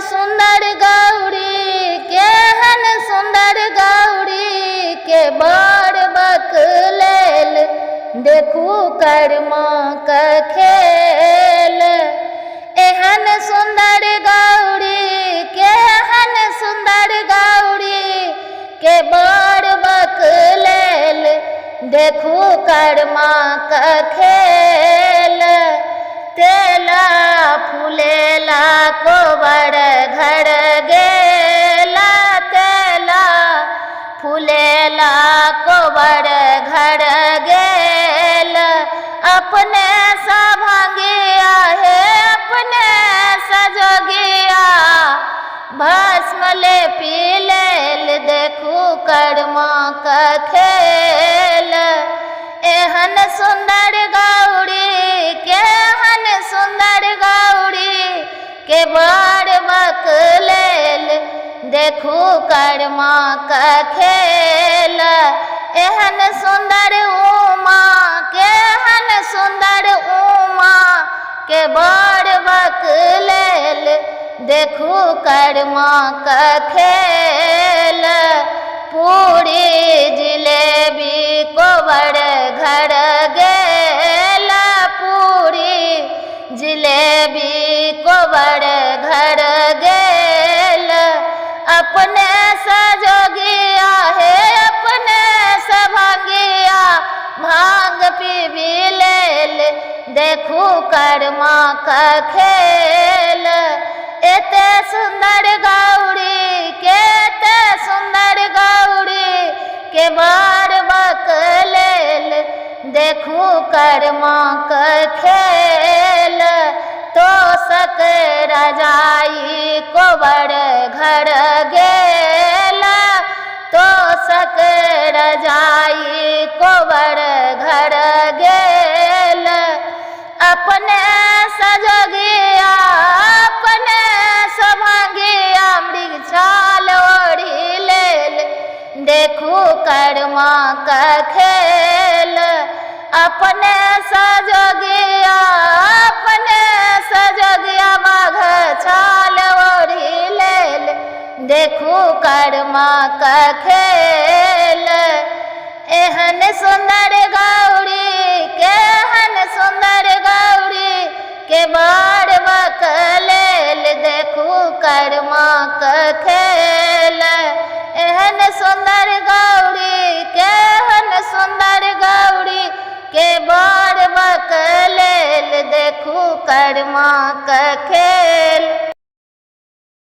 सुंदर गौरी केहन सुंदर गौरी के बड़ बकलेल देखू कर्मा का खेल। एहन सुंदर गौरी केहन सुंदर गौरी के बड़ बकलेल देखू कर्मा का खेल। तेला फूलेला कोबर घर गेला तेला फूलेला कोबर घर गेल। अपने सभंगिया है अपने सजोगिया भस्म ले पी लेल देखू कर्मा का खेल। एहन सुंदर गौरी केहन सुंदर गौरी के बड़ बकलेल देखू कर्मा का खेल। एहन सुंदर उमा केहन सुंदर उमा के बड़ बकलेल देखू कर्मा का खेल। पूरी जिलेबी कोबर घर गेला पूरी जिलेबी कोबर घर गेल। अपने सजोगिया है अपने सभंगिया भांग पी लेल देखू कर्मा का खेल। एते सुंदर गौरी केते सुंदर गौरी के बड़ बकलेल देखू कर्मा का खेल। तो सक रजाई कोबर घर गेला तो सक रजाई कोबर घर गेल। अपने सजोगिया अपने सभंगिया मृगछाल ओढ़ी लेल देखू कर्मा का खेल। अपने सजोगिया अपने सजोगिया बाघ छाल ओढ़ी लेल देखू कर्मा का खेल। एहन सुंदर गौरी केहन सुंदर गौरी के बड़ बकलेल देखू कर्मा का खेल। एहन सुंदर गौरी केहन सुंदर गौरी के बड़ बकलेल देखू कर्मा का खेल।